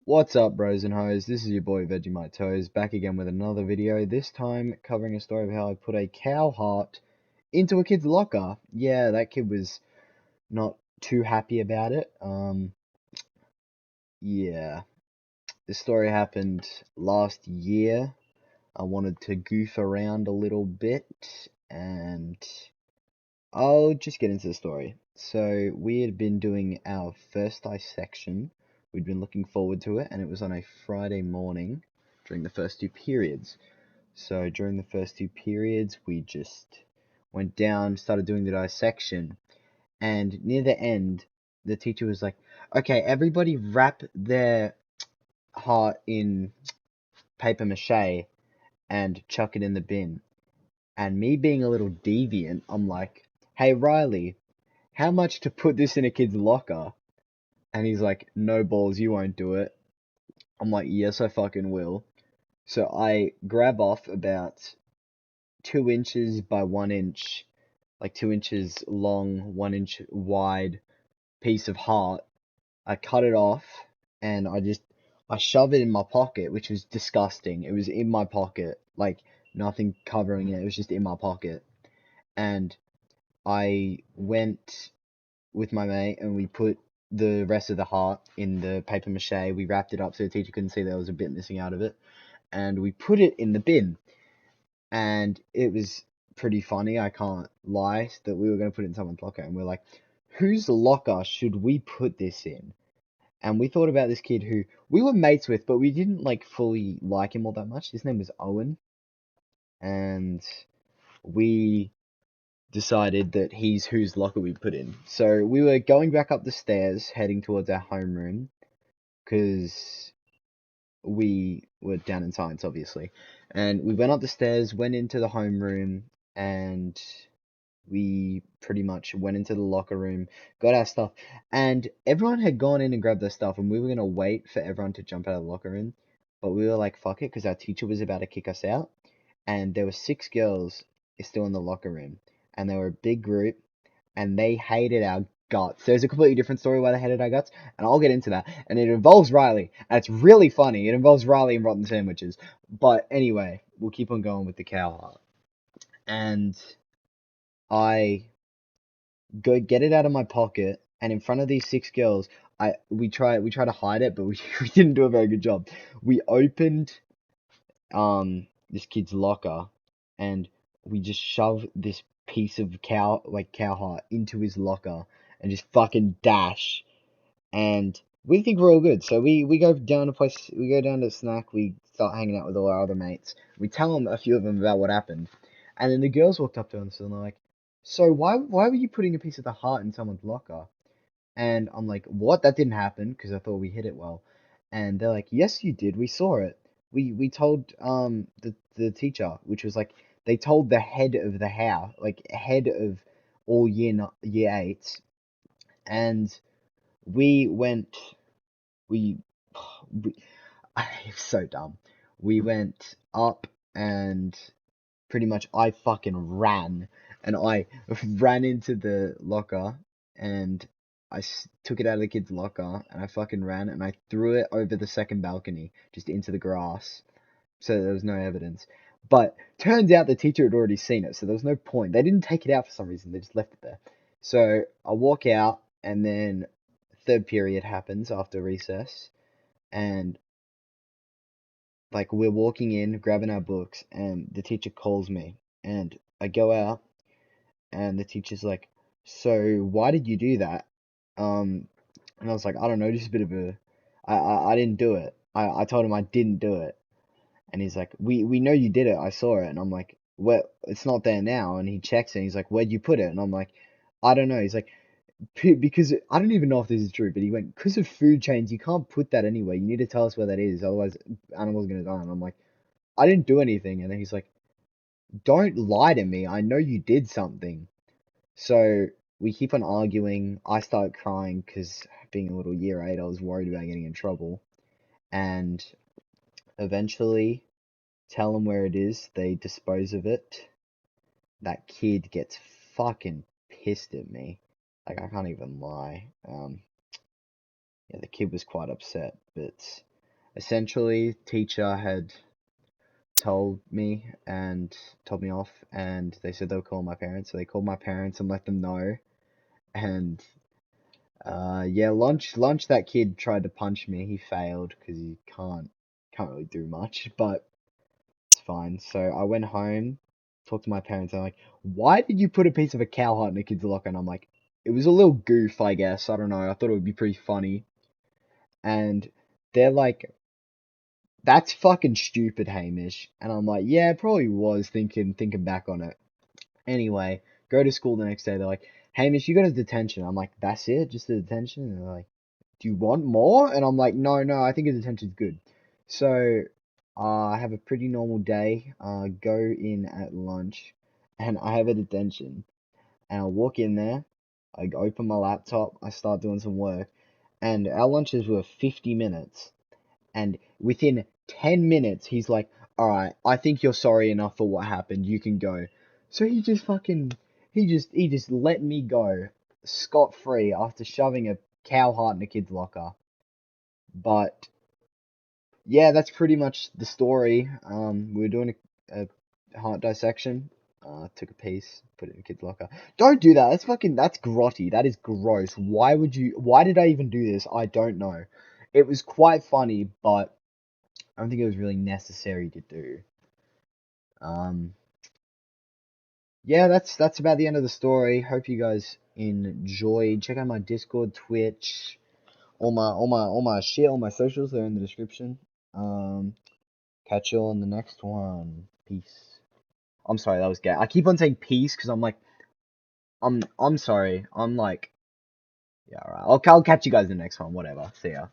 What's up, bros and hoes? This is your boy VegemiteToes back again with another video. This time covering a story of how I put a cow heart into a kid's locker. Yeah, that kid was not too happy about it. Yeah, this story happened last year. I wanted to goof around a little bit, and I'll just get into the story. So we had been doing our first dissection. We'd been looking forward to it, and it was on a Friday morning during the first two periods. So during the first two periods, we just went down, started doing the dissection, and near the end, the teacher was like, "Okay, everybody wrap their heart in paper mache and chuck it in the bin." And me being a little deviant, I'm like, "Hey, Riley, how much to put this in a kid's locker?" And he's like, "No balls, you won't do it." I'm like, "Yes, I fucking will." So I grab off about 2 inches by 1 inch, like 2 inches long, 1 inch wide piece of heart. I cut it off and I shove it in my pocket, which was disgusting. It was in my pocket, like nothing covering it. It was just in my pocket. And I went with my mate and we put the rest of the heart in the paper mache. We wrapped it up so the teacher couldn't see there was a bit missing out of it. And we put it in the bin. And it was pretty funny, I can't lie, that we were going to put it in someone's locker. And we're like, whose locker should we put this in? And we thought about this kid who we were mates with, but we didn't like fully like him all that much. His name was Owen. And we decided that he's whose locker we put in. So we were going back up the stairs, heading towards our homeroom, because we were down in science, obviously. And we went up the stairs, went into the homeroom, and we pretty much went into the locker room, got our stuff, and everyone had gone in and grabbed their stuff, and we were gonna wait for everyone to jump out of the locker room, but we were like, fuck it, because our teacher was about to kick us out, and there were 6 girls still in the locker room, and they were a big group, and they hated our guts. There's a completely different story why they hated our guts, and I'll get into that. And it involves Riley, and it's really funny. It involves Riley and rotten sandwiches. But anyway, we'll keep on going with the cow heart. And I go get it out of my pocket, and in front of these 6 girls, we try to hide it, but we, we didn't do a very good job. We opened this kid's locker, and we just shoved this piece of cow heart into his locker and just fucking dash. And we think we're all good, so we go down to place, we go down to snack, we start hanging out with all our other mates. We tell them, a few of them, about what happened, and then the girls walked up to us and they're like, "So why were you putting a piece of the heart in someone's locker?" And I'm like, "What? That didn't happen," because I thought we hit it well. And they're like, "Yes, you did. We saw it. We told the teacher, which was like they told the head of the house, like head of all year eights, and we went we, we it's so dumb. We went up and pretty much I fucking ran and I ran into the locker and took it out of the kid's locker and I fucking ran and I threw it over the second balcony just into the grass so there was no evidence. But turns out the teacher had already seen it, so there was no point. They didn't take it out for some reason, they just left it there. So I walk out and then third period happens after recess and like we're walking in, grabbing our books, and the teacher calls me, and I go out, and the teacher's like, "So why did you do that?" And I was like, "I don't know, just a bit of a, I didn't do it. I told him I didn't do it, and he's like, "We know you did it. I saw it." And I'm like, "Well, it's not there now." And he checks it, and he's like, "Where'd you put it?" And I'm like, "I don't know." He's like, because I don't even know if this is true, but he went, because of food chains, you can't put that anywhere. You need to tell us where that is, otherwise animals are gonna die. And I'm like, I didn't do anything. And then he's like, don't lie to me. I know you did something. So we keep on arguing. I start crying because being a little year eight, I was worried about getting in trouble. And eventually tell them where it is. They dispose of it. That kid gets fucking pissed at me. Like, I can't even lie. Yeah, the kid was quite upset, but Essentially, teacher had told me and told me off, and they said they'll call my parents. So they called my parents and let them know. And yeah, lunch. That kid tried to punch me. He failed because he can't really do much, but it's fine. So I went home, talked to my parents. And I'm like, why did you put a piece of a cow heart in a kid's locker? And I'm like, it was a little goof, I guess. I don't know. I thought it would be pretty funny. And they're like, that's fucking stupid, Hamish. And I'm like, yeah, it probably was thinking back on it. Anyway, go to school the next day. They're like, Hamish, you got a detention. I'm like, that's it? Just a detention? And they're like, do you want more? And I'm like, no, I think a detention's good. So I have a pretty normal day. Go in at lunch, and I have a detention. And I walk in there, I open my laptop, I start doing some work, and our lunches were 50 minutes. And within 10 minutes, he's like, alright, I think you're sorry enough for what happened. You can go. So he just fucking, he just let me go scot free after shoving a cow heart in a kid's locker. But yeah, that's pretty much the story. We were doing a heart dissection. Took a piece, put it in a kid's locker. Don't do that. That's grotty. That is gross. Why did I even do this? I don't know. It was quite funny, but I don't think it was really necessary to do. Um, yeah, that's about the end of the story. Hope you guys enjoyed. Check out my Discord, Twitch, all my shit, all my socials. They're in the description. Catch you on the next one. Peace. I'm sorry, that was gay. I keep on saying peace because I'm like, I'm sorry. I'm like, yeah, alright. I'll catch you guys in the next one. Whatever. See ya.